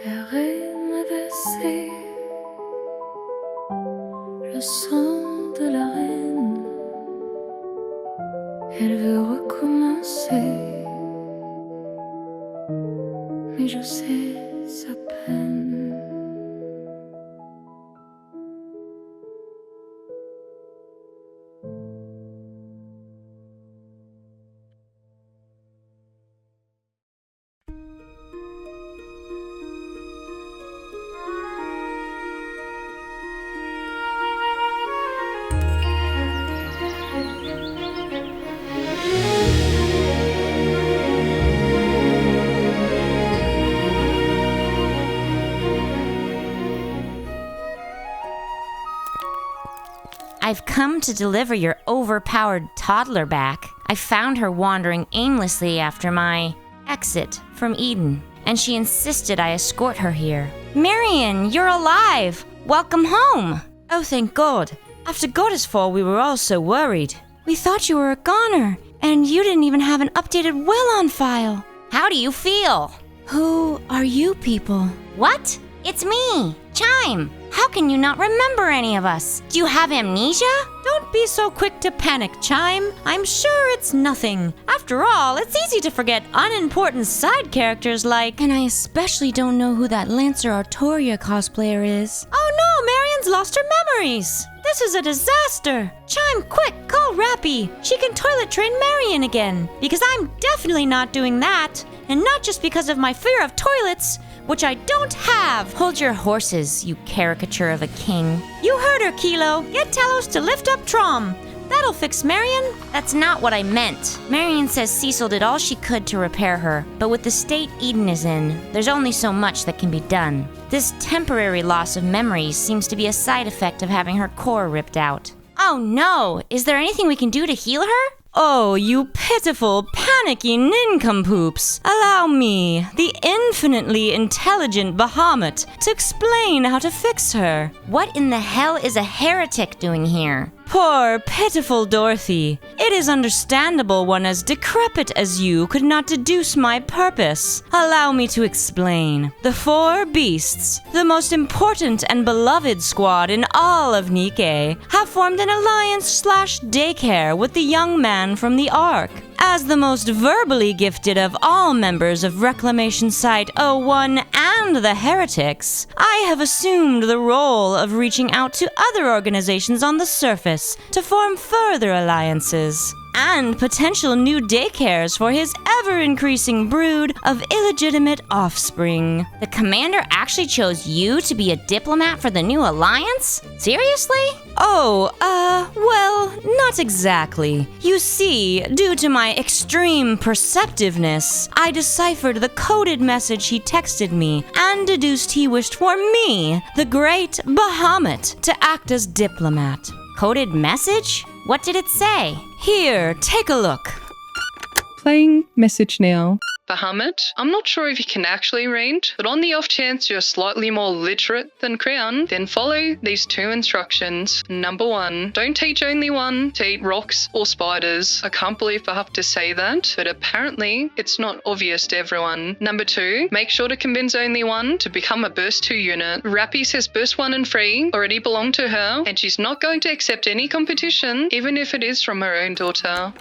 Errer m'a versé le sang de la reine. Elle veut recommencer, mais je sais sa peine. I've come to deliver your overpowered toddler back. I found her wandering aimlessly after my exit from Eden, and she insisted I escort her here. Marion, you're alive! Welcome home! Oh, thank God. After Goddessfall, we were all so worried. We thought you were a goner, and you didn't even have an updated will on file. How do you feel? Who are you people? What? It's me, Chime. How can you not remember any of us? Do you have amnesia? Don't be so quick to panic, Chime. I'm sure it's nothing. After all, it's easy to forget unimportant side characters like... And I especially don't know who that Lancer Artoria cosplayer is. Oh no, Marion's lost her memories. This is a disaster. Chime, quick, call Rappy. She can toilet train Marion again. Because I'm definitely not doing that. And not just because of my fear of toilets, which I don't have. Hold your horses, you caricature of a king. You heard her, Kilo. Get Talos to lift up Trom. That'll fix Marion. That's not what I meant. Marion says Cecil did all she could to repair her, but with the state Eden is in, there's only so much that can be done. This temporary loss of memories seems to be a side effect of having her core ripped out. Oh no! Is there anything we can do to heal her? Oh, you pitiful, panicky nincompoops! Allow me, the infinitely intelligent Bahamut, to explain how to fix her. What in the hell is a heretic doing here? Poor, pitiful Dorothy. It is understandable one as decrepit as you could not deduce my purpose. Allow me to explain. The four beasts, the most important and beloved squad in all of Nikke, have formed an alliance/daycare with the young man from the Ark. As the most verbally gifted of all members of Reclamation Site 01 and the Heretics, I have assumed the role of reaching out to other organizations on the surface to form further alliances and potential new daycares for his ever-increasing brood of illegitimate offspring. The commander actually chose you to be a diplomat for the new alliance? Seriously? Oh, well, not exactly. You see, due to my extreme perceptiveness, I deciphered the coded message he texted me and deduced he wished for me, the great Bahamut, to act as diplomat. Coded message? What did it say? Here, take a look. Playing message now. Bahamut, I'm not sure if you can actually read, but on the off chance you're slightly more literate than Crown, then follow these two instructions. Number 1, don't teach only one to eat rocks or spiders. I can't believe I have to say that, but apparently it's not obvious to everyone. Number 2, make sure to convince only one to become a Burst 2 unit. Rappy says Burst 1 and 3 already belong to her, and she's not going to accept any competition, even if it is from her own daughter.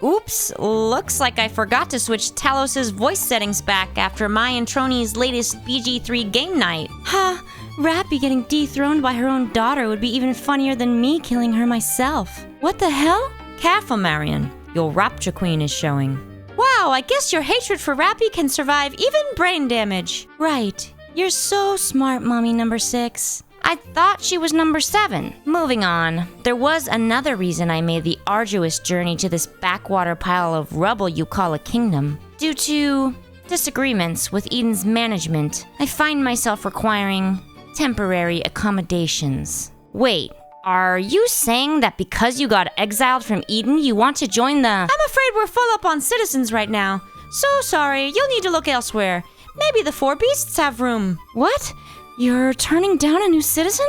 Oops, looks like I forgot to switch Talos' voice settings back after my and Troni's latest BG3 game night. Ha, Rappy getting dethroned by her own daughter would be even funnier than me killing her myself. What the hell? Careful, Marion. Your Rapture Queen is showing. Wow, I guess your hatred for Rappy can survive even brain damage. Right. You're so smart, Mommy number 6. I thought she was number 7. Moving on. There was another reason I made the arduous journey to this backwater pile of rubble you call a kingdom. Due to disagreements with Eden's management, I find myself requiring temporary accommodations. Wait, are you saying that because you got exiled from Eden, you want to join the... I'm afraid we're full up on citizens right now. So sorry, you'll need to look elsewhere. Maybe the four beasts have room. What? You're turning down a new citizen?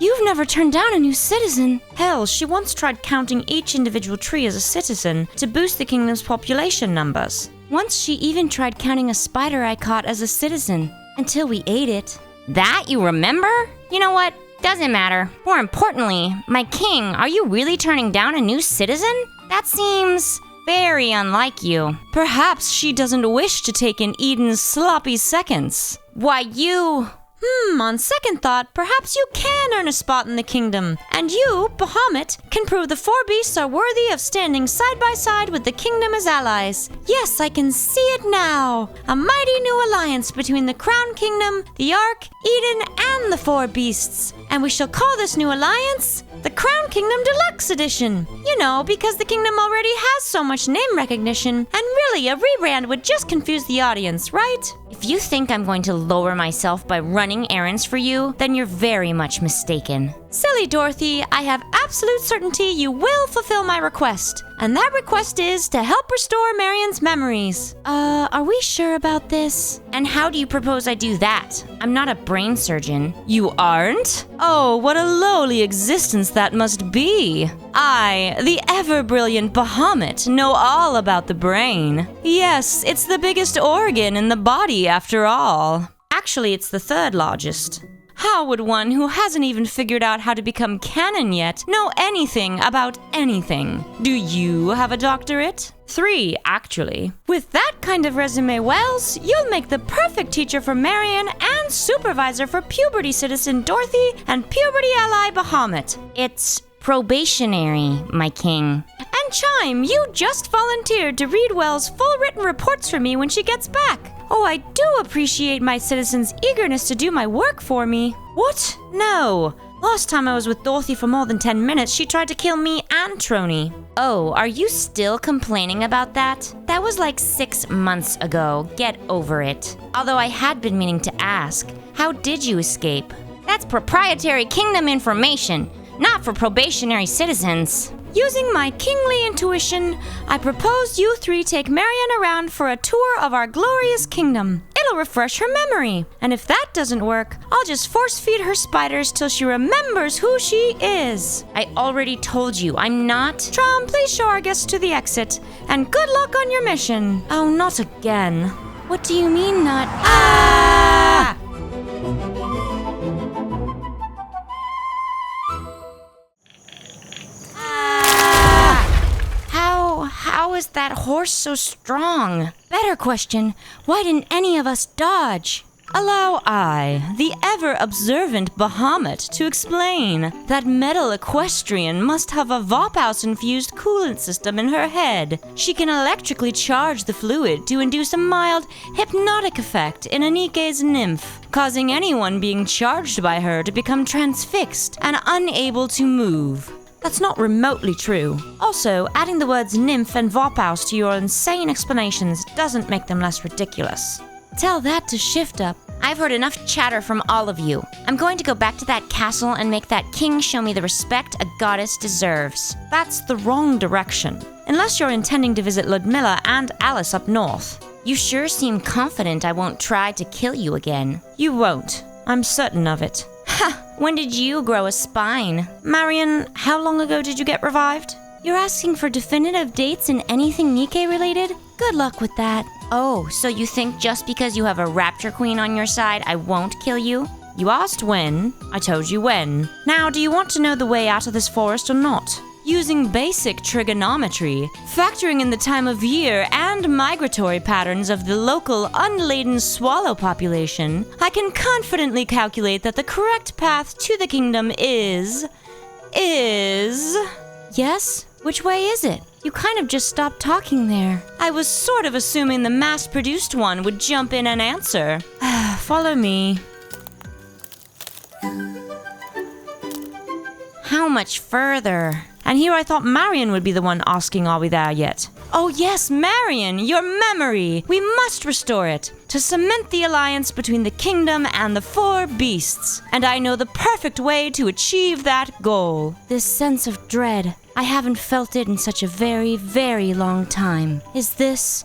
You've never turned down a new citizen. Hell, she once tried counting each individual tree as a citizen to boost the kingdom's population numbers. Once she even tried counting a spider I caught as a citizen. Until we ate it. That you remember? You know what? Doesn't matter. More importantly, my king, are you really turning down a new citizen? That seems very unlike you. Perhaps she doesn't wish to take in Eden's sloppy seconds. Why, you... On second thought, perhaps you can earn a spot in the kingdom. And you, Bahamut, can prove the four beasts are worthy of standing side by side with the kingdom as allies. Yes, I can see it now. A mighty new alliance between the Crown Kingdom, the Ark, Eden, and the four beasts. And we shall call this new alliance the Crown Kingdom Deluxe Edition. You know, because the kingdom already has so much name recognition, and really a rebrand would just confuse the audience, right? If you think I'm going to lower myself by running errands for you, then you're very much mistaken. Silly Dorothy, I have absolute certainty you will fulfill my request. And that request is to help restore Marion's memories. Are we sure about this? And how do you propose I do that? I'm not a brain surgeon. You aren't? Oh, what a lowly existence that must be. I, the ever-brilliant Bahamut, know all about the brain. Yes, it's the biggest organ in the body after all. Actually, it's the third largest. How would one who hasn't even figured out how to become canon yet know anything about anything? Do you have a doctorate? 3, actually. With that kind of resume, Wells, you'll make the perfect teacher for Marion and supervisor for puberty citizen Dorothy and puberty ally Bahamut. It's probationary, my king. And Chime, you just volunteered to read Wells' full written reports for me when she gets back. Oh, I do appreciate my citizens' eagerness to do my work for me. What? No. Last time I was with Dorothy for more than 10 minutes, she tried to kill me and Trony. Oh, are you still complaining about that? That was like 6 months ago. Get over it. Although I had been meaning to ask, how did you escape? That's proprietary kingdom information, not for probationary citizens. Using my kingly intuition, I propose you 3 take Marion around for a tour of our glorious kingdom. It'll refresh her memory. And if that doesn't work, I'll just force feed her spiders till she remembers who she is. I already told you, I'm not... Trom, please show our guests to the exit. And good luck on your mission. Oh, not again. What do you mean, not... Ah! How is that horse so strong? Better question, why didn't any of us dodge? Allow I, the ever-observant Bahamut, to explain. That metal equestrian must have a Vophouse-infused coolant system in her head. She can electrically charge the fluid to induce a mild hypnotic effect in a Nikke's nymph, causing anyone being charged by her to become transfixed and unable to move. That's not remotely true. Also, adding the words nymph and Vophouse to your insane explanations doesn't make them less ridiculous. Tell that to Shift Up. I've heard enough chatter from all of you. I'm going to go back to that castle and make that king show me the respect a goddess deserves. That's the wrong direction. Unless you're intending to visit Ludmilla and Alice up north. You sure seem confident I won't try to kill you again. You won't. I'm certain of it. Ha! When did you grow a spine? Marion, how long ago did you get revived? You're asking for definitive dates in anything Nikke related? Good luck with that. Oh, so you think just because you have a rapture queen on your side, I won't kill you? You asked when, I told you when. Now, do you want to know the way out of this forest or not? Using basic trigonometry, factoring in the time of year and migratory patterns of the local unladen swallow population, I can confidently calculate that the correct path to the kingdom is... Yes? Which way is it? You kind of just stopped talking there. I was sort of assuming the mass-produced one would jump in and answer. Follow me. How much further? And here I thought Marion would be the one asking, are we there yet? Oh yes, Marion, your memory! We must restore it, to cement the alliance between the kingdom and the four beasts. And I know the perfect way to achieve that goal. This sense of dread, I haven't felt it in such a very, very long time. Is this...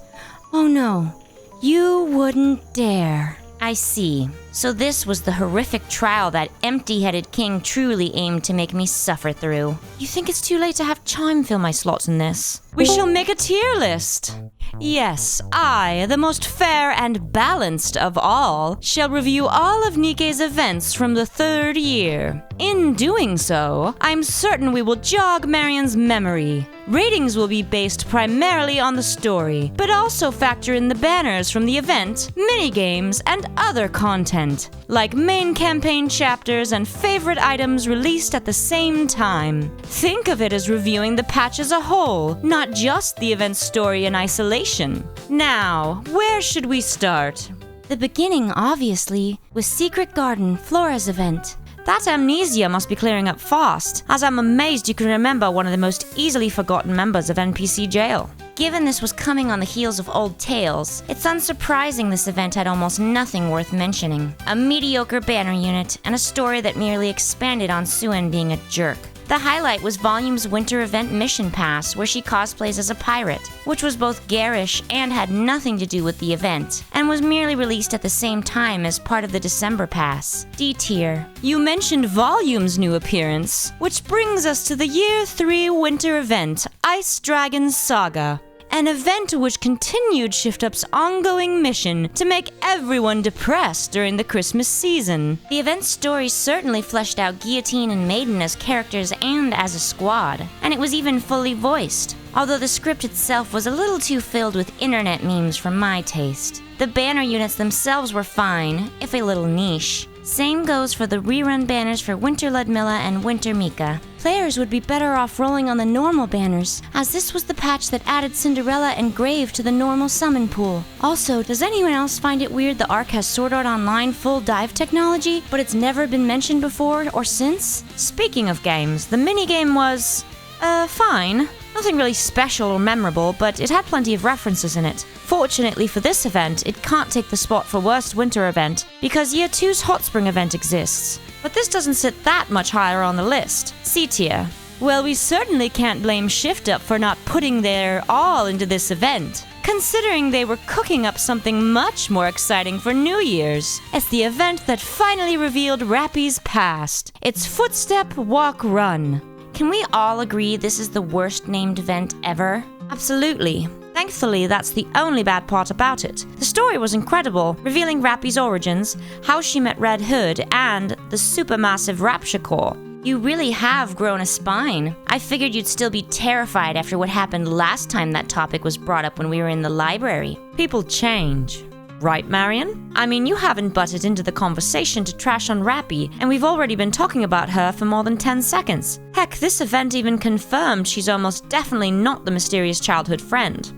Oh no, you wouldn't dare. I see. So this was the horrific trial that empty-headed king truly aimed to make me suffer through. You think it's too late to have Chime fill my slots in this? We shall make a tier list. Yes, I, the most fair and balanced of all, shall review all of Nikke's events from the 3rd year. In doing so, I'm certain we will jog Marion's memory. Ratings will be based primarily on the story, but also factor in the banners from the event, minigames, and other content, like main campaign chapters and favorite items released at the same time. Think of it as reviewing the patch as a whole, not just the event's story in isolation. Now, where should we start? The beginning, obviously, was Secret Garden, Flora's event. That amnesia must be clearing up fast, as I'm amazed you can remember one of the most easily forgotten members of NPC Jail. Given this was coming on the heels of Old Tales, it's unsurprising this event had almost nothing worth mentioning. A mediocre banner unit, and a story that merely expanded on Suen being a jerk. The highlight was Volume's winter event mission pass, where she cosplays as a pirate, which was both garish and had nothing to do with the event, and was merely released at the same time as part of the December pass. D tier. You mentioned Volume's new appearance, which brings us to the Year 3 winter event, Ice Dragon Saga. An event which continued Shift Up's ongoing mission to make everyone depressed during the Christmas season. The event's story certainly fleshed out Guillotine and Maiden as characters and as a squad, and it was even fully voiced, although the script itself was a little too filled with internet memes for my taste. The banner units themselves were fine, if a little niche. Same goes for the rerun banners for Winter Ludmilla and Winter Mika. Players would be better off rolling on the normal banners, as this was the patch that added Cinderella and Grave to the normal summon pool. Also, does anyone else find it weird the Ark has Sword Art Online full dive technology, but it's never been mentioned before or since? Speaking of games, the minigame was... fine. Nothing really special or memorable, but it had plenty of references in it. Fortunately for this event, it can't take the spot for worst winter event, because Year 2's Hot Spring event exists. But this doesn't sit that much higher on the list. C tier. Well, we certainly can't blame Shift Up for not putting their all into this event, considering they were cooking up something much more exciting for New Year's. It's the event that finally revealed Rappy's past. It's Footstep, Walk, Run. Can we all agree this is the worst named event ever? Absolutely. Thankfully, that's the only bad part about it. The story was incredible, revealing Rappy's origins, how she met Red Hood, and the supermassive Rapture Core. You really have grown a spine. I figured you'd still be terrified after what happened last time that topic was brought up when we were in the library. People change. Right, Marion? I mean, you haven't butted into the conversation to trash on Rappy, and we've already been talking about her for more than 10 seconds. Heck, this event even confirmed she's almost definitely not the mysterious childhood friend.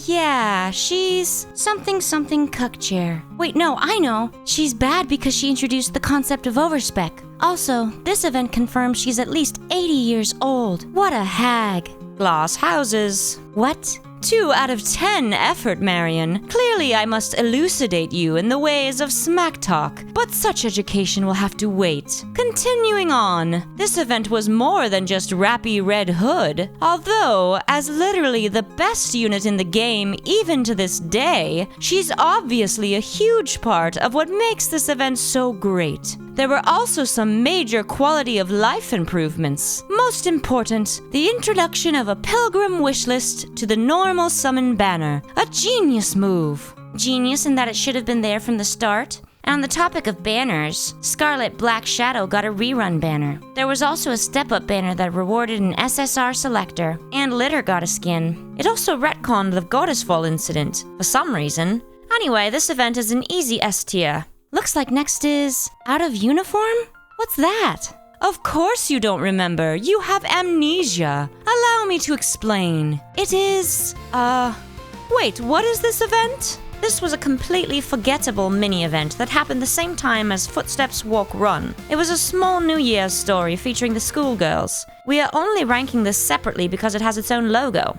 Yeah, she's something cuck chair. Wait, no, I know. She's bad because she introduced the concept of overspec. Also, this event confirms she's at least 80 years old. What a hag. Glass houses. What? 2 out of 10 effort, Marion. Clearly I must elucidate you in the ways of smack talk, but such education will have to wait. Continuing on, this event was more than just Rappy Red Hood. Although, as literally the best unit in the game even to this day, she's obviously a huge part of what makes this event so great. There were also some major quality of life improvements. Most important, the introduction of a pilgrim wishlist to the normal summon banner. A genius move. Genius in that it should have been there from the start. And on the topic of banners, Scarlet Black Shadow got a rerun banner. There was also a step-up banner that rewarded an SSR selector, and Litter got a skin. It also retconned the Goddessfall incident, for some reason. Anyway, this event is an easy S tier. Looks like next is Out of Uniform? What's that? Of course you don't remember. You have amnesia. Allow me to explain. It is, wait, what is this event? This was a completely forgettable mini-event that happened the same time as Footsteps Walk Run. It was a small New Year's story featuring the schoolgirls. We are only ranking this separately because it has its own logo.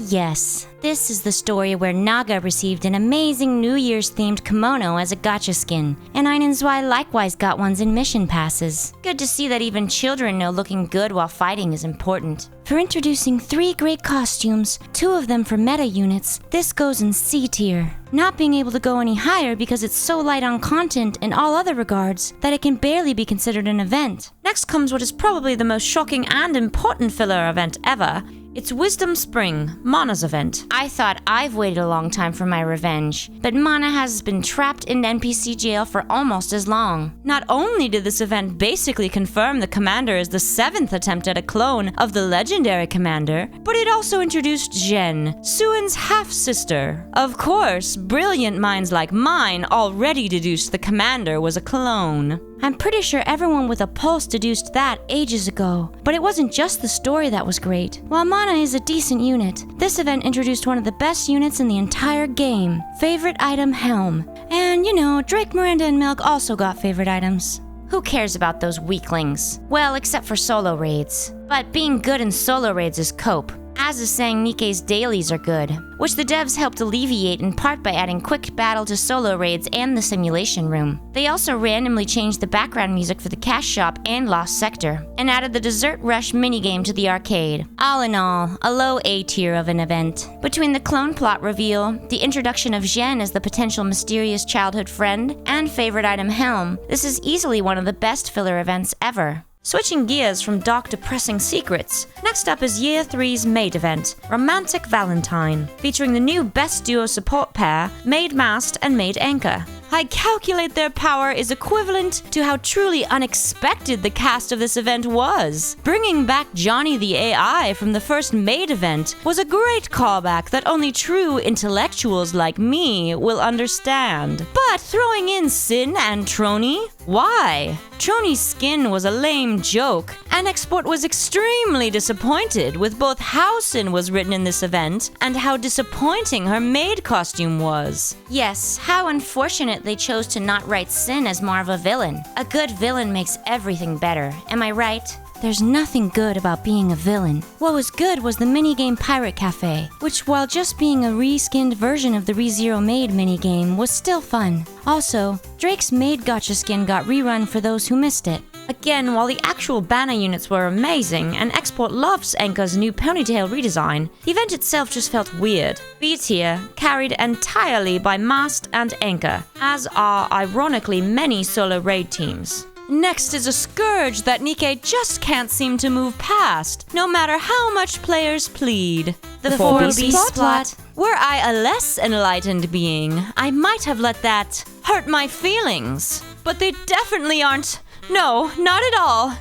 Yes. This is the story where Naga received an amazing New Year's themed kimono as a gacha skin, and Einenzwai likewise got ones in mission passes. Good to see that even children know looking good while fighting is important. For introducing 3 great costumes, 2 of them for meta units, this goes in C tier. Not being able to go any higher because it's so light on content in all other regards that it can barely be considered an event. Next comes what is probably the most shocking and important filler event ever, It's Wisdom Spring, Mana's event. I thought I've waited a long time for my revenge, but Mana has been trapped in NPC jail for almost as long. Not only did this event basically confirm the commander is the 7th attempt at a clone of the legendary commander, but it also introduced Jen, Suin's half-sister. Of course, brilliant minds like mine already deduced the commander was a clone. I'm pretty sure everyone with a pulse deduced that ages ago, but it wasn't just the story that was great. While Mana is a decent unit, this event introduced one of the best units in the entire game, favorite item Helm. And you know, Drake, Miranda, and Milk also got favorite items. Who cares about those weaklings? Well, except for solo raids. But being good in solo raids is cope. As is saying Nikke's dailies are good, which the devs helped alleviate in part by adding quick battle to solo raids and the simulation room. They also randomly changed the background music for the cash shop and Lost Sector, and added the Dessert Rush minigame to the arcade. All in all, a low A tier of an event. Between the clone plot reveal, the introduction of Jen as the potential mysterious childhood friend, and favorite item Helm, this is easily one of the best filler events ever. Switching gears from dark depressing secrets, next up is Year 3's Maid event, Romantic Valentine, featuring the new best duo support pair, Maid Mast and Maid Anchor. I calculate their power is equivalent to how truly unexpected the cast of this event was. Bringing back Johnny the AI from the first Maid event was a great callback that only true intellectuals like me will understand. But throwing in Sin and Trony? Why? Trony's skin was a lame joke, and Export was extremely disappointed with both how Sin was written in this event and how disappointing her maid costume was. Yes, how unfortunate they chose to not write Sin as more of a villain. A good villain makes everything better, am I right? There's nothing good about being a villain. What was good was the minigame Pirate Cafe, which while just being a reskinned version of the ReZero Maid minigame was still fun. Also, Drake's Maid Gotcha skin got rerun for those who missed it. Again, while the actual banner units were amazing, and Export loves Anchor's new ponytail redesign, the event itself just felt weird. B tier, carried entirely by Mast and Anchor, as are ironically many solo raid teams. Next is a scourge that Nikke just can't seem to move past, no matter how much players plead. The 4-beast plot. Were I a less enlightened being, I might have let that hurt my feelings. But they definitely aren't. No, not at all.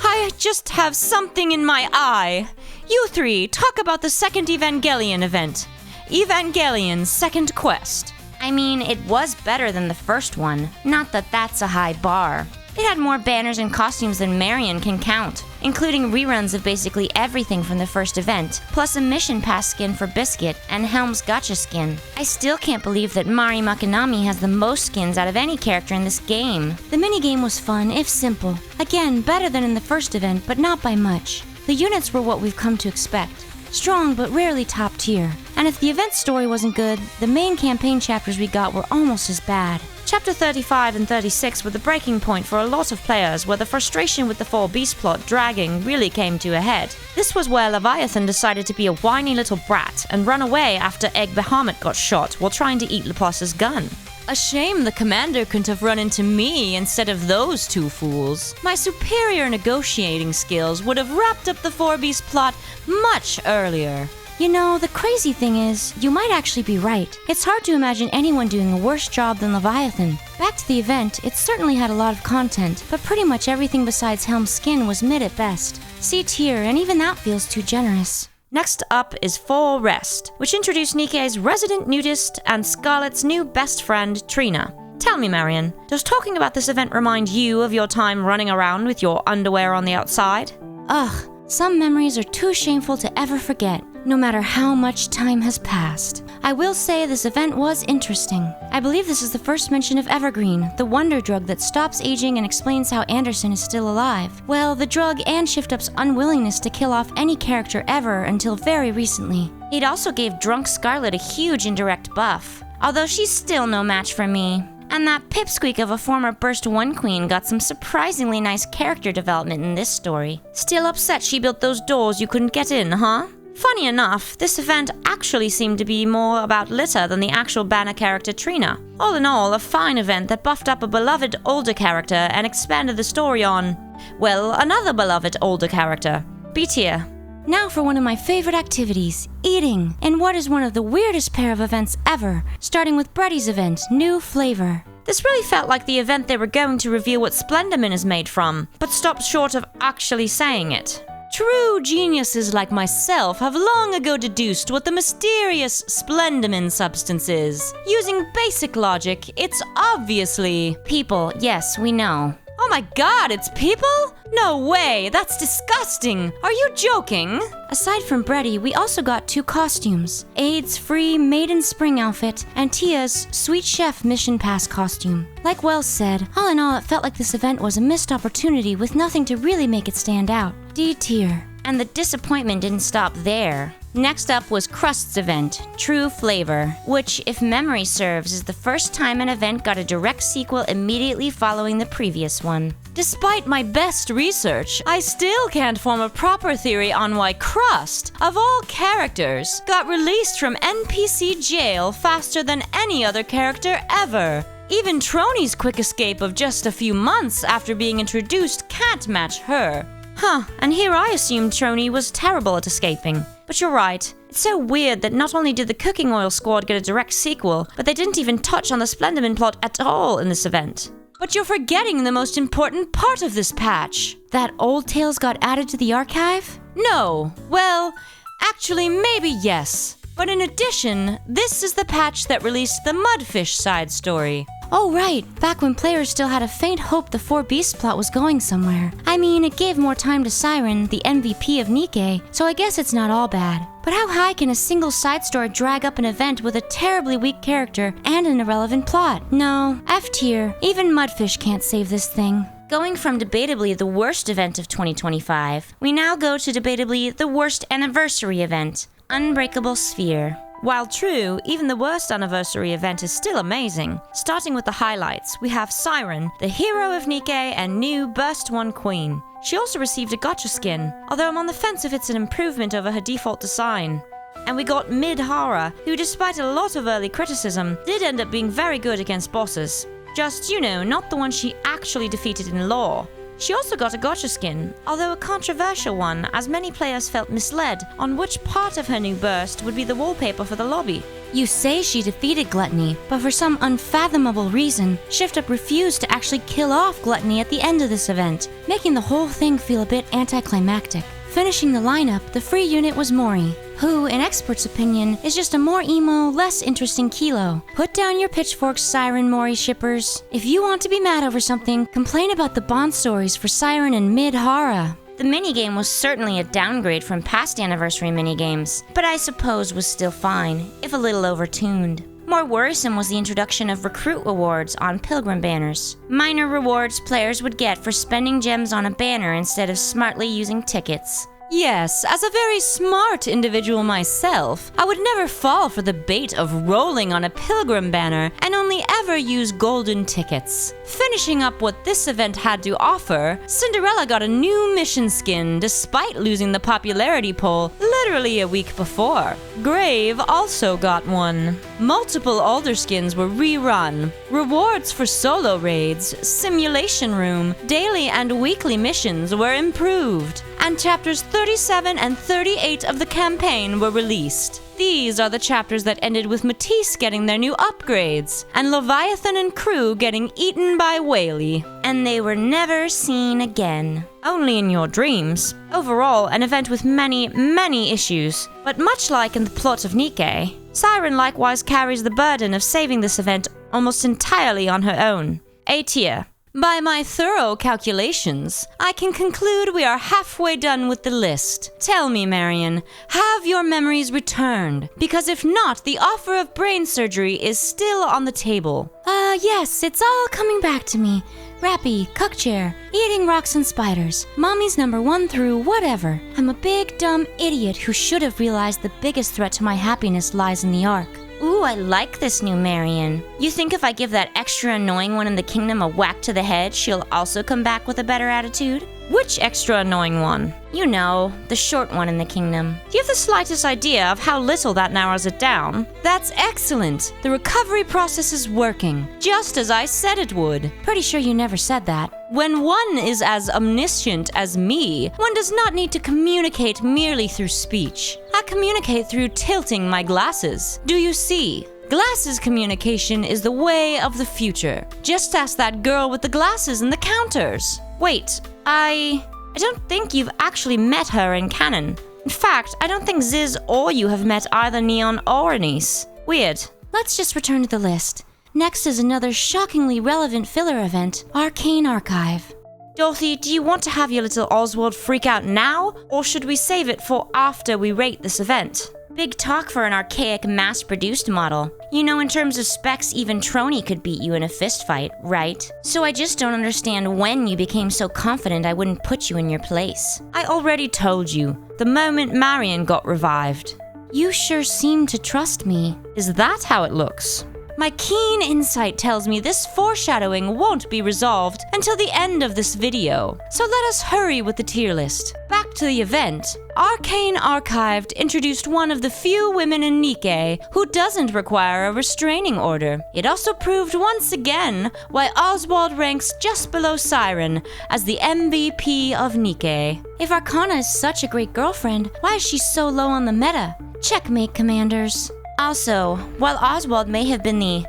I just have something in my eye. You three, talk about the second Evangelion event. Evangelion's second quest. I mean, it was better than the first one. Not that that's a high bar. It had more banners and costumes than Marion can count, including reruns of basically everything from the first event, plus a mission pass skin for Biscuit and Helm's Gotcha skin. I still can't believe that Mari Makanami has the most skins out of any character in this game. The minigame was fun, if simple. Again, better than in the first event, but not by much. The units were what we've come to expect. Strong, but rarely top tier. And if the event story wasn't good, the main campaign chapters we got were almost as bad. Chapter 35 and 36 were the breaking point for a lot of players, where the frustration with the 4-beast plot dragging really came to a head. This was where Leviathan decided to be a whiny little brat and run away after Egg Bahamut got shot while trying to eat Laplace's gun. A shame the commander couldn't have run into me instead of those two fools. My superior negotiating skills would have wrapped up the 4-beast plot much earlier. You know, the crazy thing is, you might actually be right. It's hard to imagine anyone doing a worse job than Leviathan. Back to the event, it certainly had a lot of content, but pretty much everything besides Helm's skin was mid at best. C tier, and even that feels too generous. Next up is For Rest, which introduced Nikke's resident nudist and Scarlet's new best friend, Trina. Tell me, Marion, does talking about this event remind you of your time running around with your underwear on the outside? Ugh, some memories are too shameful to ever forget, no matter how much time has passed. I will say this event was interesting. I believe this is the first mention of Evergreen, the wonder drug that stops aging and explains how Anderson is still alive. Well, the drug and Shift-Up's unwillingness to kill off any character ever until very recently. It also gave drunk Scarlet a huge indirect buff, although she's still no match for me. And that pipsqueak of a former Burst 1 queen got some surprisingly nice character development in this story. Still upset she built those doors you couldn't get in, huh? Funny enough, this event actually seemed to be more about Litter than the actual banner character Trina. All in all, a fine event that buffed up a beloved older character and expanded the story on, well, another beloved older character. B tier. Now for one of my favorite activities, eating, and what is one of the weirdest pair of events ever, starting with Brady's event, New Flavor. This really felt like the event they were going to reveal what Splendomin is made from, but stopped short of actually saying it. True geniuses like myself have long ago deduced what the mysterious Splendomin substance is. Using basic logic, it's obviously people. Yes, we know. Oh my god, it's people? No way, that's disgusting. Are you joking? Aside from Brady, we also got 2 costumes. AIDS-free Maiden Spring outfit and Tia's Sweet Chef Mission Pass costume. Like Wells said, all in all it felt like this event was a missed opportunity with nothing to really make it stand out. D tier. And the disappointment didn't stop there. Next up was Crust's event, True Flavor, which, if memory serves, is the first time an event got a direct sequel immediately following the previous one. Despite my best research, I still can't form a proper theory on why Crust, of all characters, got released from NPC jail faster than any other character ever. Even Trony's quick escape of just a few months after being introduced can't match her. Huh, and here I assumed Trony was terrible at escaping. But you're right. It's so weird that not only did the Cooking Oil Squad get a direct sequel, but they didn't even touch on the Splendomin plot at all in this event. But you're forgetting the most important part of this patch. That old tales got added to the archive? No. Well, actually maybe yes. But in addition, this is the patch that released the Mudfish side story. Oh right, back when players still had a faint hope the 4 Beasts plot was going somewhere. I mean, it gave more time to Siren, the MVP of Nikke, so I guess it's not all bad. But how high can a single side story drag up an event with a terribly weak character and an irrelevant plot? No, F tier, even Mudfish can't save this thing. Going from debatably the worst event of 2025, we now go to debatably the worst anniversary event, Unbreakable Sphere. While true, even the worst anniversary event is still amazing. Starting with the highlights, we have Siren, the hero of Nikke and new Burst 1 Queen. She also received a gotcha skin, although I'm on the fence if it's an improvement over her default design. And we got Midhara, who despite a lot of early criticism, did end up being very good against bosses. Just, you know, not the one she actually defeated in lore. She also got a gotcha skin, although a controversial one, as many players felt misled on which part of her new burst would be the wallpaper for the lobby. You say she defeated Gluttony, but for some unfathomable reason, ShiftUp refused to actually kill off Gluttony at the end of this event, making the whole thing feel a bit anticlimactic. Finishing the lineup, the free unit was Mori, who, in experts' opinion, is just a more emo, less interesting Kilo. Put down your pitchforks, Siren Mori shippers. If you want to be mad over something, complain about the Bond stories for Siren and Midhara. The minigame was certainly a downgrade from past anniversary minigames, but I suppose was still fine, if a little overtuned. More worrisome was the introduction of recruit rewards on pilgrim banners. Minor rewards players would get for spending gems on a banner instead of smartly using tickets. Yes, as a very smart individual myself, I would never fall for the bait of rolling on a pilgrim banner and only ever use golden tickets. Finishing up what this event had to offer, Cinderella got a new mission skin despite losing the popularity poll literally a week before. Grave also got one. Multiple older skins were rerun. Rewards for solo raids, simulation room, daily and weekly missions were improved. And chapters 37 and 38 of the campaign were released. These are the chapters that ended with Matisse getting their new upgrades, and Leviathan and crew getting eaten by Whaley. And they were never seen again. Only in your dreams. Overall, an event with many, many issues. But much like in the plot of Nikke, Siren likewise carries the burden of saving this event almost entirely on her own. A tier. By my thorough calculations, I can conclude we are halfway done with the list. Tell me, Marion, have your memories returned? Because if not, the offer of brain surgery is still on the table. Yes, it's all coming back to me. Rappy, cuck chair, eating rocks and spiders, mommy's number 1 through whatever. I'm a big, dumb idiot who should have realized the biggest threat to my happiness lies in the Ark. Ooh, I like this new Marion. You think if I give that extra annoying one in the kingdom a whack to the head, she'll also come back with a better attitude? Which extra annoying one? You know, the short one in the kingdom. Do you have the slightest idea of how little that narrows it down? That's excellent. The recovery process is working, just as I said it would. Pretty sure you never said that. When one is as omniscient as me, one does not need to communicate merely through speech. I communicate through tilting my glasses. Do you see? Glasses communication is the way of the future. Just ask that girl with the glasses and the counters. Wait, I don't think you've actually met her in canon. In fact, I don't think Ziz or you have met either Neon or Anise. Weird. Let's just return to the list. Next is another shockingly relevant filler event, Arcane Archive. Dorothy, do you want to have your little Oswald freak out now, or should we save it for after we rate this event? Big talk for an archaic mass-produced model. You know, in terms of specs, even Trony could beat you in a fistfight, right? So I just don't understand when you became so confident I wouldn't put you in your place. I already told you, the moment Marion got revived. You sure seem to trust me. Is that how it looks? My keen insight tells me this foreshadowing won't be resolved until the end of this video, so let us hurry with the tier list. Back to the event. Arcane Archived introduced one of the few women in Nikke who doesn't require a restraining order. It also proved once again why Oswald ranks just below Siren as the MVP of Nikke. If Arcana is such a great girlfriend, why is she so low on the meta? Checkmate, commanders. Also, while Oswald may have been the,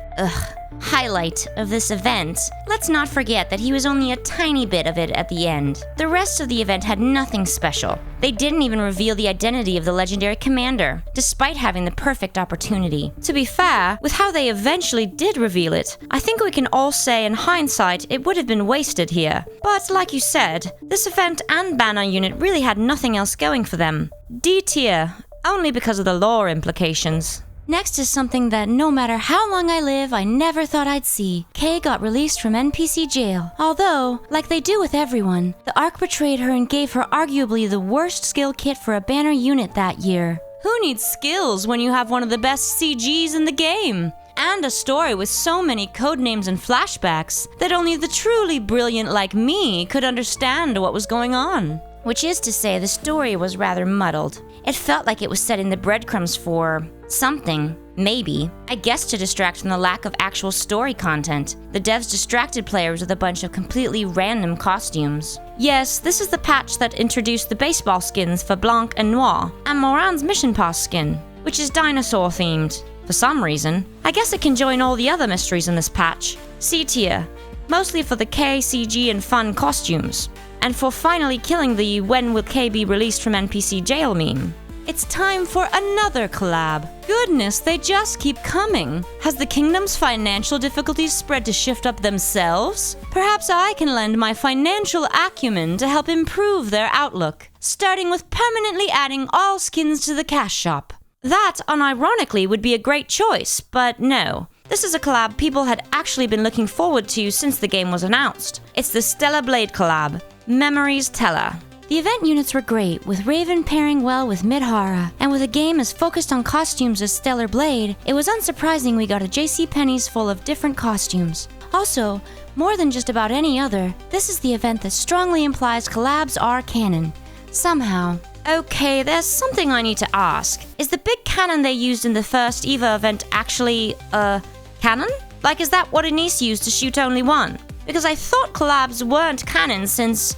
highlight of this event, let's not forget that he was only a tiny bit of it at the end. The rest of the event had nothing special. They didn't even reveal the identity of the legendary commander, despite having the perfect opportunity. To be fair, with how they eventually did reveal it, I think we can all say in hindsight it would have been wasted here. But like you said, this event and banner unit really had nothing else going for them. D tier, only because of the lore implications. Next is something that no matter how long I live, I never thought I'd see. Kay got released from NPC jail. Although, like they do with everyone, the Ark betrayed her and gave her arguably the worst skill kit for a banner unit that year. Who needs skills when you have one of the best CGs in the game? And a story with so many codenames and flashbacks that only the truly brilliant like me could understand what was going on. Which is to say, the story was rather muddled. It felt like it was setting the breadcrumbs for something, maybe. I guess to distract from the lack of actual story content. The devs distracted players with a bunch of completely random costumes. Yes, this is the patch that introduced the baseball skins for Blanc and Noir, and Moran's Mission Pass skin, which is dinosaur themed. For some reason, I guess it can join all the other mysteries in this patch. C tier, mostly for the K, CG, and fun costumes. And for finally killing the when will K be released from NPC jail meme. It's time for another collab. Goodness, they just keep coming. Has the kingdom's financial difficulties spread to Shift Up themselves? Perhaps I can lend my financial acumen to help improve their outlook, starting with permanently adding all skins to the cash shop. That, unironically, would be a great choice, but no. This is a collab people had actually been looking forward to since the game was announced. It's the Stellar Blade collab. Memories Teller. The event units were great, with Raven pairing well with Midhara, and with a game as focused on costumes as Stellar Blade, it was unsurprising we got a JCPenney's full of different costumes. Also, more than just about any other, this is the event that strongly implies collabs are canon. Somehow. Okay, there's something I need to ask. Is the big cannon they used in the first EVA event actually, canon? Like, is that what Anise used to shoot only one? Because I thought collabs weren't canon since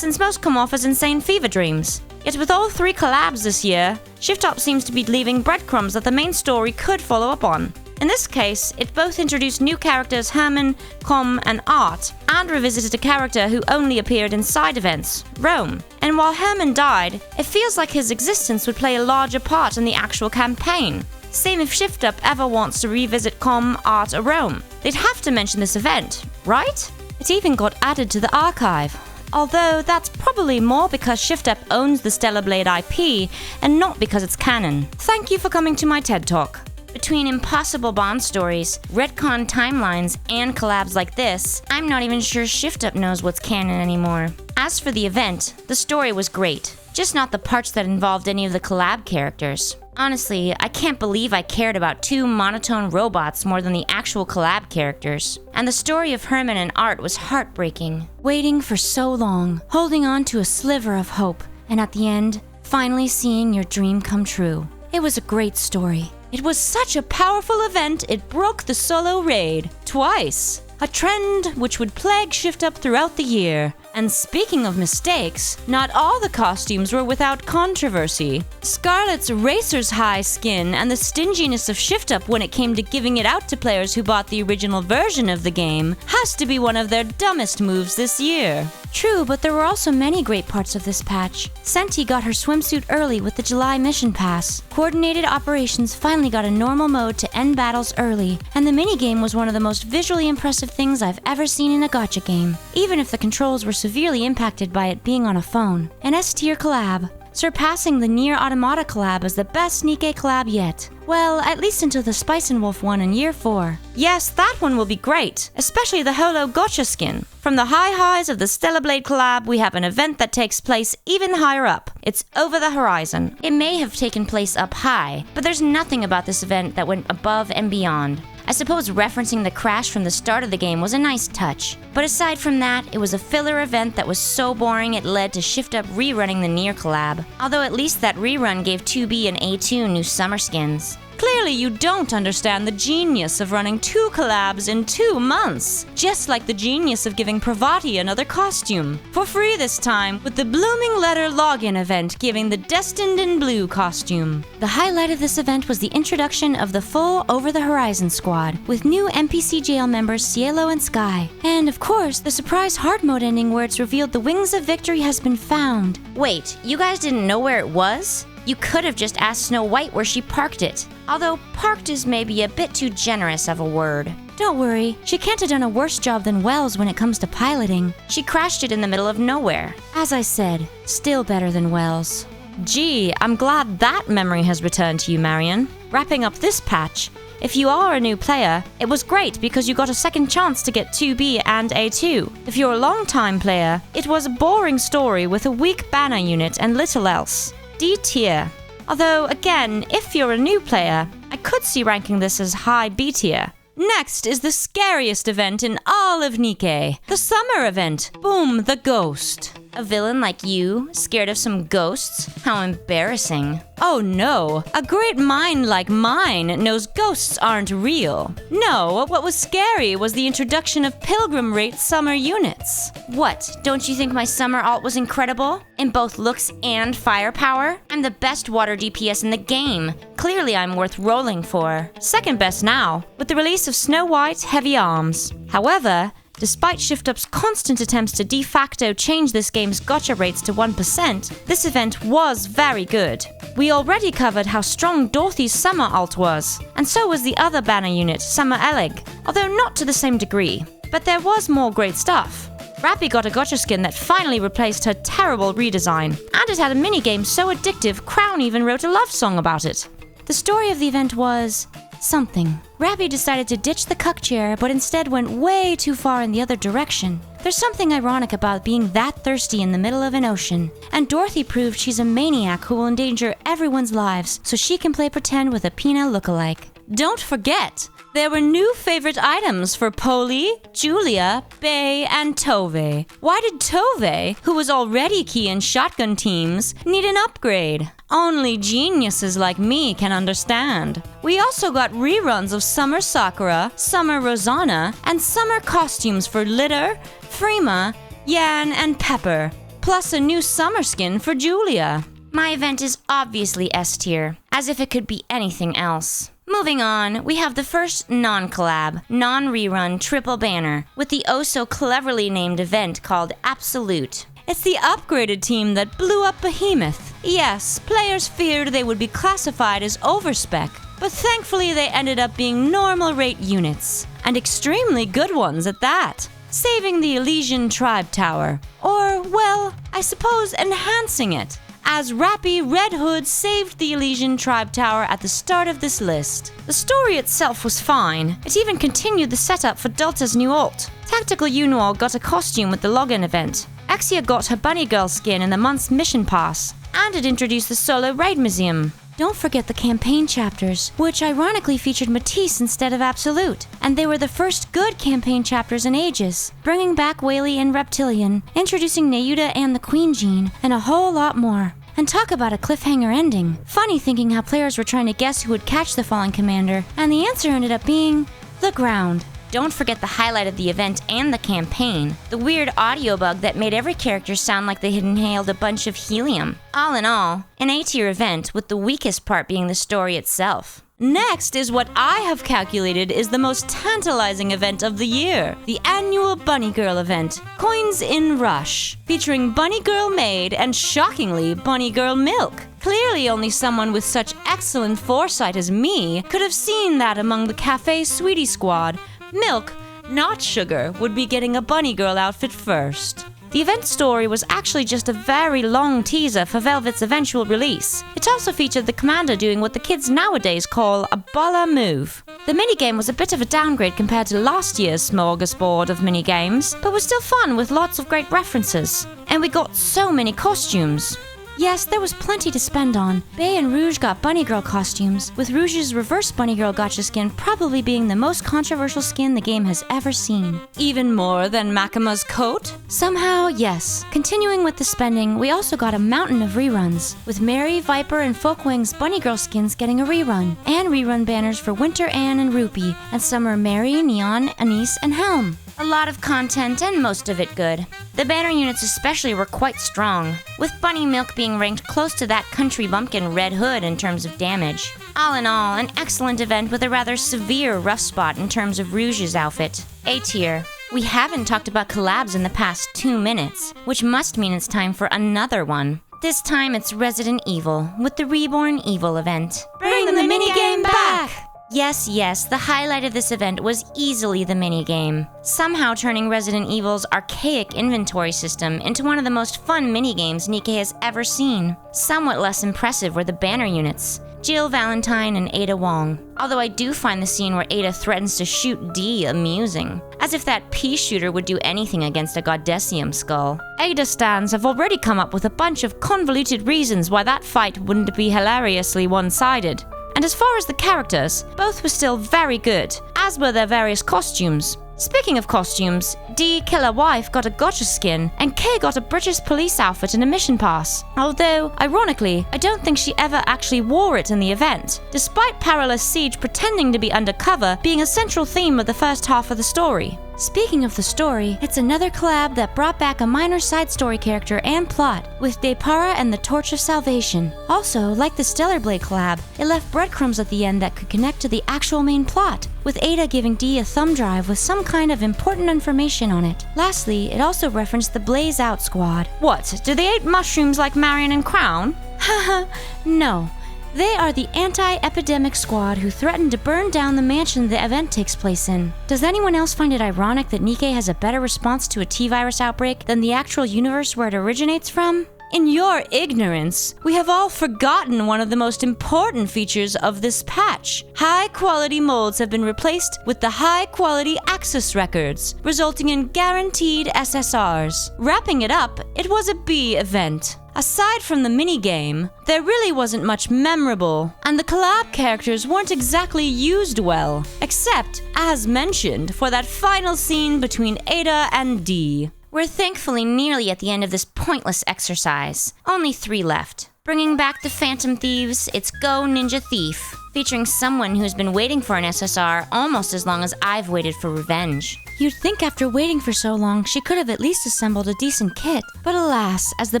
most come off as insane fever dreams. Yet with all 3 collabs this year, Shift Up seems to be leaving breadcrumbs that the main story could follow up on. In this case, it both introduced new characters Herman, Com, and Art, and revisited a character who only appeared in side events, Rome. And while Herman died, it feels like his existence would play a larger part in the actual campaign. Same if Shift Up ever wants to revisit Com, Art, or Rome. They'd have to mention this event, right? It even got added to the archive. Although that's probably more because Shift Up owns the Stellar Blade IP and not because it's canon. Thank you for coming to my TED Talk. Between impossible Bond stories, retcon timelines, and collabs like this, I'm not even sure Shift Up knows what's canon anymore. As for the event, the story was great, just not the parts that involved any of the collab characters. Honestly, I can't believe I cared about 2 monotone robots more than the actual collab characters. And the story of Herman and Art was heartbreaking. Waiting for so long, holding on to a sliver of hope, and at the end, finally seeing your dream come true. It was a great story. It was such a powerful event, it broke the solo raid. Twice. a trend which would plague ShiftUp throughout the year. And speaking of mistakes, not all the costumes were without controversy. Scarlet's racer's high skin and the stinginess of ShiftUp when it came to giving it out to players who bought the original version of the game has to be one of their dumbest moves this year. True, but there were also many great parts of this patch. Senti got her swimsuit early with the July mission pass. Coordinated operations finally got a normal mode to end battles early, and the minigame was one of the most visually impressive things I've ever seen in a gacha game, even if the controls were severely impacted by it being on a phone. An S-tier collab, surpassing the Nier Automata collab as the best Nikke collab yet. Well, at least until the Spice and Wolf one in Year 4. Yes, that one will be great, especially the Holo Gotcha skin. From the high highs of the Stellar Blade collab, we have an event that takes place even higher up. It's Over the Horizon. It may have taken place up high, but there's nothing about this event that went above and beyond. I suppose referencing the crash from the start of the game was a nice touch. But aside from that, it was a filler event that was so boring it led to ShiftUp rerunning the Nier collab. Although at least that rerun gave 2B and A2 new summer skins. Clearly you don't understand the genius of running 2 collabs in 2 months. Just like the genius of giving Pravati another costume. For free this time, with the Blooming Letter login event giving the Destined in Blue costume. The highlight of this event was the introduction of the full Over the Horizon squad, with new NPC jail members Cielo and Sky. And of course, the surprise hard mode ending where it's revealed the Wings of Victory has been found. Wait, you guys didn't know where it was? You could have just asked Snow White where she parked it. Although parked is maybe a bit too generous of a word. Don't worry, she can't have done a worse job than Wells when it comes to piloting. She crashed it in the middle of nowhere. As I said, still better than Wells. Gee, I'm glad that memory has returned to you, Marion. Wrapping up this patch, if you are a new player, it was great because you got a second chance to get 2B and A2. If you're a long-time player, it was a boring story with a weak banner unit and little else. D tier. Although, again, if you're a new player, I could see ranking this as high B tier. Next is the scariest event in all of Nikke, the summer event, Boom the Ghost. A villain like you, scared of some ghosts? How embarrassing. Oh no, a great mind like mine knows ghosts aren't real. No, what was scary was the introduction of Pilgrim Rate summer units. What, don't you think my summer alt was incredible? In both looks and firepower? I'm the best water DPS in the game. Clearly I'm worth rolling for. Second best now, with the release of Snow White's Heavy Arms. However, despite ShiftUp's constant attempts to de facto change this game's gacha rates to 1%, this event was very good. We already covered how strong Dorothy's summer alt was, and so was the other banner unit, Summer Elig, although not to the same degree. But there was more great stuff. Rappy got a gacha skin that finally replaced her terrible redesign, and it had a minigame so addictive Crown even wrote a love song about it. The story of the event was something. Rappy decided to ditch the cuck chair, but instead went way too far in the other direction. There's something ironic about being that thirsty in the middle of an ocean, and Dorothy proved she's a maniac who will endanger everyone's lives so she can play pretend with a Pina lookalike. Don't forget, there were new favorite items for Polly, Julia, Bay, and Tove. Why did Tove, who was already key in shotgun teams, need an upgrade? Only geniuses like me can understand. We also got reruns of Summer Sakura, Summer Rosanna, and summer costumes for Litter, Freema, Yan, and Pepper, plus a new summer skin for Julia. My event is obviously S tier, as if it could be anything else. Moving on, we have the first non-collab, non-rerun triple banner, with the oh-so-cleverly named event called Absolute. It's the upgraded team that blew up Behemoth. Yes, players feared they would be classified as overspec, but thankfully they ended up being normal rate units, and extremely good ones at that, saving the Elysian Tribe Tower. Or, well, I suppose enhancing it, as Rappy Red Hood saved the Elysian Tribe Tower at the start of this list. The story itself was fine. It even continued the setup for Delta's new ult. Tactical Unual got a costume with the login event. Exia got her Bunny Girl skin in the month's mission pass, and it introduced the solo raid museum. Don't forget the campaign chapters, which ironically featured Matisse instead of Absolute, and they were the first good campaign chapters in ages, bringing back Whaley and Reptilian, introducing Nayuda and the Queen Gene, and a whole lot more. And talk about a cliffhanger ending. Funny thinking how players were trying to guess who would catch the fallen commander, and the answer ended up being the ground. don't forget the highlight of the event and the campaign, the weird audio bug that made every character sound like they had inhaled a bunch of helium. All in all, an A-tier event, with the weakest part being the story itself. Next is what I have calculated is the most tantalizing event of the year, the annual Bunny Girl event, Coins in Rush, featuring Bunny Girl Maid and, shockingly, Bunny Girl Milk. Clearly only someone with such excellent foresight as me could have seen that among the Cafe Sweetie Squad, Milk, not Sugar, would be getting a Bunny Girl outfit first. The event story was actually just a very long teaser for Velvet's eventual release. It also featured the commander doing what the kids nowadays call a baller move. The minigame was a bit of a downgrade compared to last year's smorgasbord of minigames, but was still fun with lots of great references. And we got so many costumes. Yes, there was plenty to spend on. Bay and Rouge got Bunny Girl costumes, with Rouge's reverse Bunny Girl gotcha skin probably being the most controversial skin the game has ever seen. Even more than Makima's coat? Somehow, yes. Continuing with the spending, we also got a mountain of reruns, with Mary, Viper, and Folkwing's Bunny Girl skins getting a rerun, and rerun banners for Winter Anne and Rupee, and Summer Mary, Neon, Anise, and Helm. A lot of content and most of it good. The banner units especially were quite strong, with Bunny Milk being ranked close to that country bumpkin Red Hood in terms of damage. All in all, an excellent event with a rather severe rough spot in terms of Rouge's outfit. A tier. We haven't talked about collabs in the past 2 minutes, which must mean it's time for another one. This time it's Resident Evil, with the Reborn Evil event. Bring the minigame back! Yes, the highlight of this event was easily the minigame. Somehow turning Resident Evil's archaic inventory system into one of the most fun minigames Nikke has ever seen. Somewhat less impressive were the banner units, Jill Valentine and Ada Wong. Although I do find the scene where Ada threatens to shoot Dee amusing. As if that pea shooter would do anything against a Goddessium skull. Ada stans have already come up with a bunch of convoluted reasons why that fight wouldn't be hilariously one-sided. And as far as the characters, both were still very good, as were their various costumes. Speaking of costumes, Dee, Killer Wife, got a gotcha skin, and Kay got a British police outfit and a mission pass. Although, ironically, I don't think she ever actually wore it in the event, despite Perilous Siege pretending to be undercover being a central theme of the first half of the story. Speaking of the story, it's another collab that brought back a minor side story character and plot, with Depara and the Torch of Salvation. Also, like the Stellar Blade collab, it left breadcrumbs at the end that could connect to the actual main plot, with Ada giving Dee a thumb drive with some kind of important information on it. Lastly, it also referenced the Blaze Out squad. What, do they eat mushrooms like Marion and Crown? Haha, no. They are the anti-epidemic squad who threatened to burn down the mansion the event takes place in. Does anyone else find it ironic that Nikke has a better response to a T-virus outbreak than the actual universe where it originates from? In your ignorance, we have all forgotten one of the most important features of this patch. High-quality molds have been replaced with the high-quality access records, resulting in guaranteed SSRs. Wrapping it up, it was a B event. Aside from the minigame, there really wasn't much memorable, and the collab characters weren't exactly used well, except, as mentioned, for that final scene between Ada and Dee. We're thankfully nearly at the end of this pointless exercise. Only 3 left. Bringing back the Phantom Thieves, it's Go Ninja Thief, featuring someone who's been waiting for an SSR almost as long as I've waited for revenge. You'd think after waiting for so long, she could have at least assembled a decent kit. But alas, as the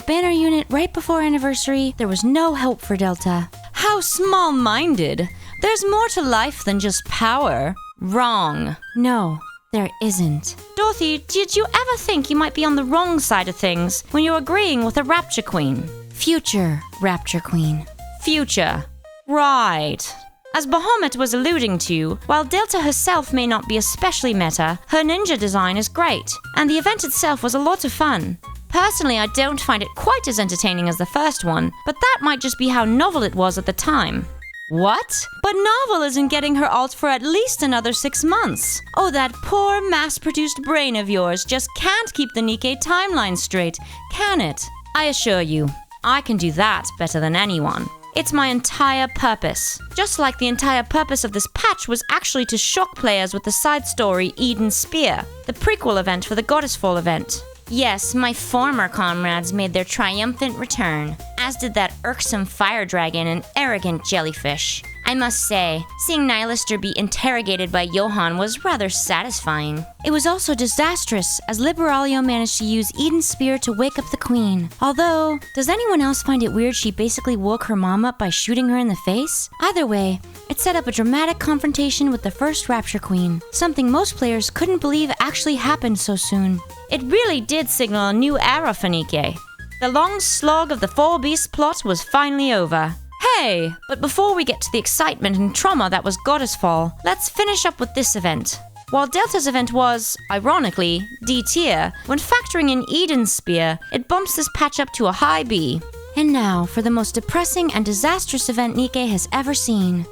banner unit right before anniversary, there was no help for Delta. How small-minded. There's more to life than just power. Wrong. No, there isn't. Dorothy, did you ever think you might be on the wrong side of things when you're agreeing with a Rapture Queen? Future Rapture Queen. Future. Right. As Bahamut was alluding to, while Delta herself may not be especially meta, her ninja design is great, and the event itself was a lot of fun. Personally, I don't find it quite as entertaining as the first one, but that might just be how novel it was at the time. What? But Novel isn't getting her alt for at least another 6 months. Oh, that poor mass-produced brain of yours just can't keep the Nikke timeline straight, can it? I assure you, I can do that better than anyone. It's my entire purpose. Just like the entire purpose of this patch was actually to shock players with the side story Eden's Spear, the prequel event for the Goddessfall event. Yes, my former comrades made their triumphant return, as did that irksome fire dragon and arrogant jellyfish. I must say, seeing Nihilister be interrogated by Johann was rather satisfying. It was also disastrous, as Liberalio managed to use Eden's spear to wake up the queen. Although, does anyone else find it weird she basically woke her mom up by shooting her in the face? Either way, it set up a dramatic confrontation with the first Rapture Queen, something most players couldn't believe actually happened so soon. It really did signal a new era for Nikke. The long slog of the Four Beasts plot was finally over. Hey, but before we get to the excitement and trauma that was Goddessfall, let's finish up with this event. While Delta's event was, ironically, D tier, when factoring in Eden's spear, it bumps this patch up to a high B. And now for the most depressing and disastrous event Nikke has ever seen.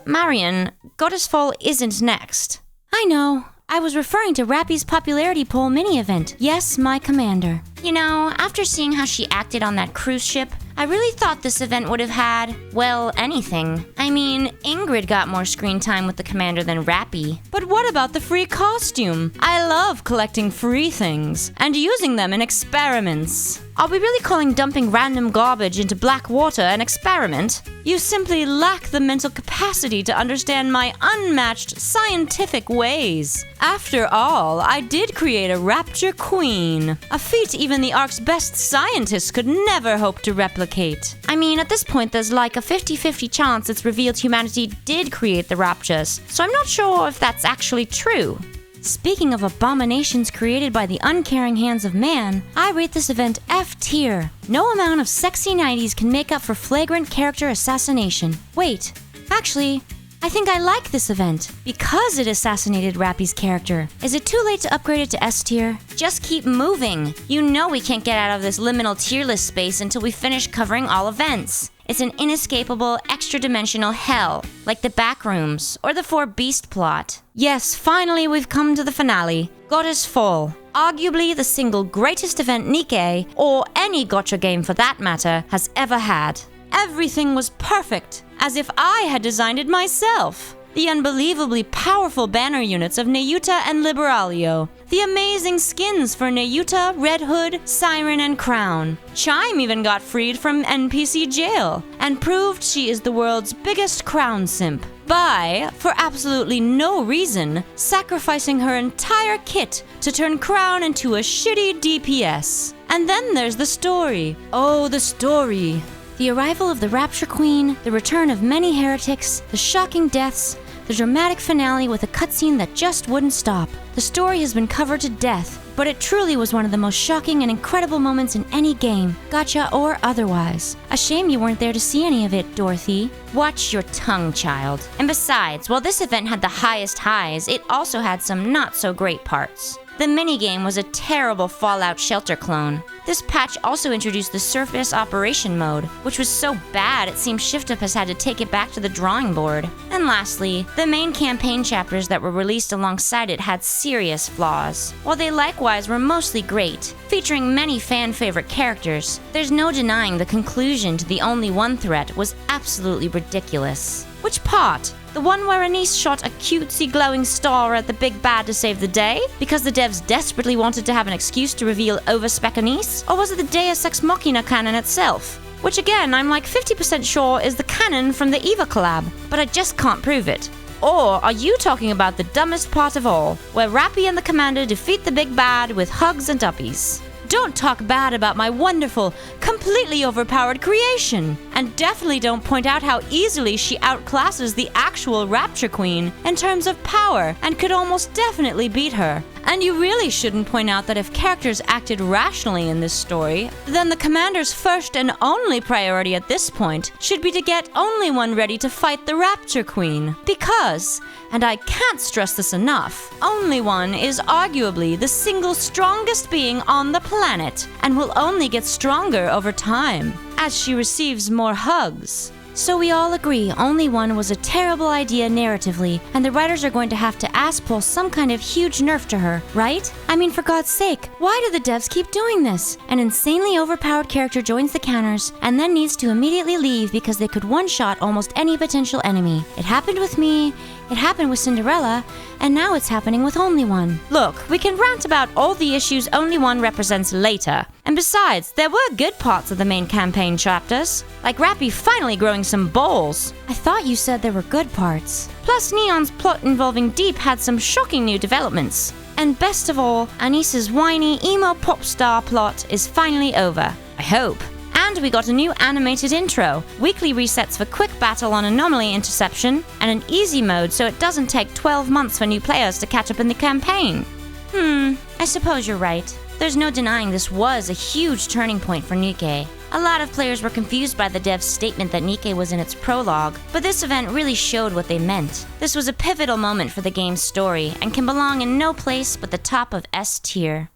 Marion, Goddessfall isn't next. I know. I was referring to Rappy's popularity poll mini-event. Yes, my commander. You know, after seeing how she acted on that cruise ship, I really thought this event would have had, well, anything. I mean, Ingrid got more screen time with the commander than Rappy. But what about the free costume? I love collecting free things and using them in experiments. Are we really calling dumping random garbage into black water an experiment? You simply lack the mental capacity to understand my unmatched scientific ways. After all, I did create a Rapture Queen, a feat even the Ark's best scientists could never hope to replicate. I mean, at this point, there's like a 50-50 chance it's revealed humanity did create the Raptures, so I'm not sure if that's actually true. Speaking of abominations created by the uncaring hands of man, I rate this event F tier. No amount of sexy 90s can make up for flagrant character assassination. Wait, actually, I think I like this event because it assassinated Rappy's character. Is it too late to upgrade it to S tier? Just keep moving. You know we can't get out of this liminal tier list space until we finish covering all events. It's an inescapable, extra-dimensional hell, like the Backrooms or the Four Beast plot. Yes, finally we've come to the finale. Goddessfall. Arguably the single greatest event Nikke, or any gotcha game for that matter, has ever had. Everything was perfect, as if I had designed it myself. The unbelievably powerful banner units of Neyuta and Liberalio. The amazing skins for Neyuta, Red Hood, Siren, and Crown. Chime even got freed from NPC jail, and proved she is the world's biggest crown simp. By, for absolutely no reason, sacrificing her entire kit to turn Crown into a shitty DPS. And then there's the story. Oh, the story. The arrival of the Rapture Queen, the return of many heretics, the shocking deaths, the dramatic finale with a cutscene that just wouldn't stop. The story has been covered to death, but it truly was one of the most shocking and incredible moments in any game, gacha or otherwise. A shame you weren't there to see any of it, Dorothy. Watch your tongue, child. And besides, while this event had the highest highs, it also had some not-so-great parts. The minigame was a terrible Fallout Shelter clone. This patch also introduced the Surface Operation mode, which was so bad it seems ShiftUp has had to take it back to the drawing board. And lastly, the main campaign chapters that were released alongside it had serious flaws. While they likewise were mostly great, featuring many fan-favorite characters, there's no denying the conclusion to the Only One threat was absolutely ridiculous. Which part? The one where Anise shot a cutesy glowing star at the big bad to save the day? Because the devs desperately wanted to have an excuse to reveal overspec Anise? Or was it the Deus Ex Machina canon itself? Which again, I'm like 50% sure is the canon from the EVA collab, but I just can't prove it. Or are you talking about the dumbest part of all, where Rappy and the commander defeat the big bad with hugs and uppies? Don't talk bad about my wonderful, completely overpowered creation. And definitely don't point out how easily she outclasses the actual Rapture Queen in terms of power and could almost definitely beat her. And you really shouldn't point out that if characters acted rationally in this story, then the commander's first and only priority at this point should be to get only one ready to fight the Rapture Queen. Because, and I can't stress this enough, only one is arguably the single strongest being on the planet and will only get stronger over time as she receives more hugs. So we all agree Only One was a terrible idea narratively, and the writers are going to have to ass-pull some kind of huge nerf to her, right? I mean, for God's sake, why do the devs keep doing this? An insanely overpowered character joins the counters, and then needs to immediately leave because they could one-shot almost any potential enemy. It happened with me, It happened with Cinderella, and now it's happening with Only One. Look, we can rant about all the issues Only One represents later. And besides, there were good parts of the main campaign chapters, like Rappy finally growing some balls. I thought you said there were good parts. Plus, Neon's plot involving Deep had some shocking new developments. And best of all, Anice's whiny emo pop star plot is finally over. I hope. And we got a new animated intro, weekly resets for quick battle on anomaly interception, and an easy mode so it doesn't take 12 months for new players to catch up in the campaign. I suppose you're right. There's no denying this was a huge turning point for Nikke. A lot of players were confused by the dev's statement that Nikke was in its prologue, but this event really showed what they meant. This was a pivotal moment for the game's story, and can belong in no place but the top of S tier.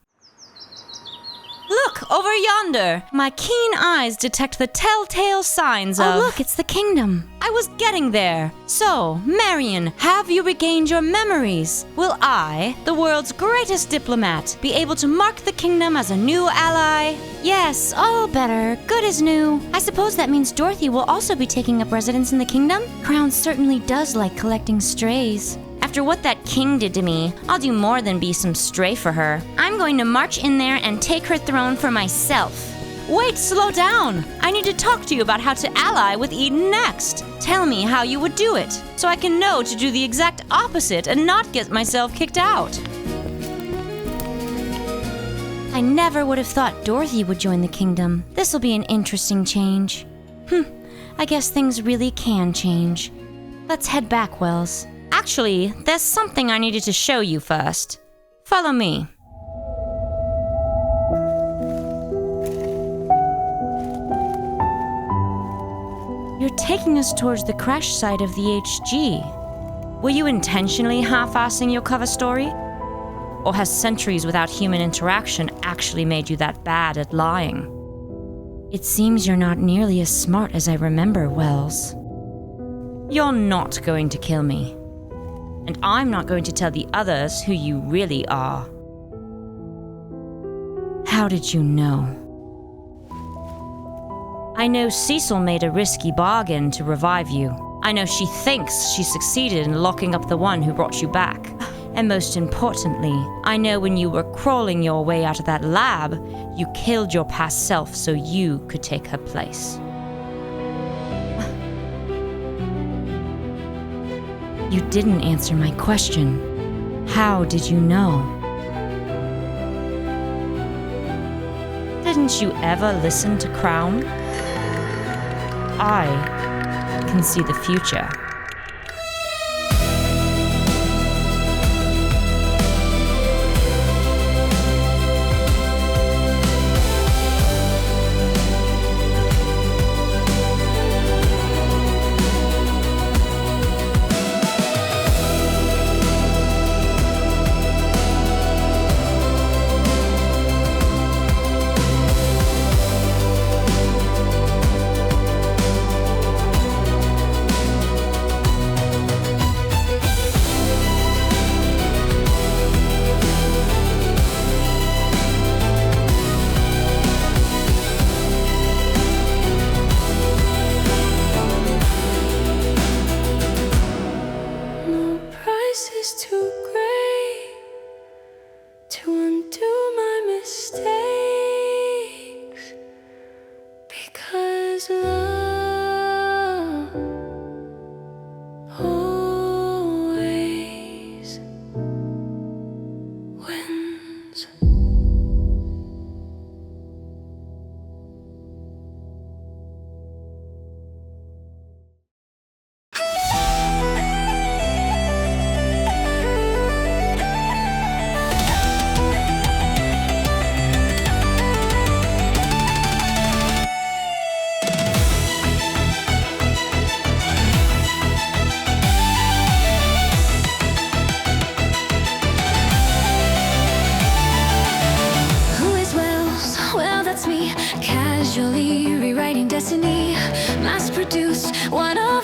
Look, over yonder! My keen eyes detect the telltale signs of... Oh look, it's the kingdom. I was getting there. So, Marion, have you regained your memories? Will I, the world's greatest diplomat, be able to mark the kingdom as a new ally? Yes, all better. Good as new. I suppose that means Dorothy will also be taking up residence in the kingdom? Crown certainly does like collecting strays. After what that king did to me, I'll do more than be some stray for her. I'm going to march in there and take her throne for myself. Wait, slow down! I need to talk to you about how to ally with Eden next. Tell me how you would do it, so I can know to do the exact opposite and not get myself kicked out. I never would have thought Dorothy would join the kingdom. This'll be an interesting change. I guess things really can change. Let's head back, Wells. Actually, there's something I needed to show you first. Follow me. You're taking us towards the crash site of the HG. Were you intentionally half-assing your cover story? Or has centuries without human interaction actually made you that bad at lying? It seems you're not nearly as smart as I remember, Wells. You're not going to kill me. And I'm not going to tell the others who you really are. How did you know? I know Cecil made a risky bargain to revive you. I know she thinks she succeeded in locking up the one who brought you back. And most importantly, I know when you were crawling your way out of that lab, you killed your past self so you could take her place. You didn't answer my question. How did you know? Didn't you ever listen to Crown? I can see the future. Casually rewriting destiny, mass-produced, one of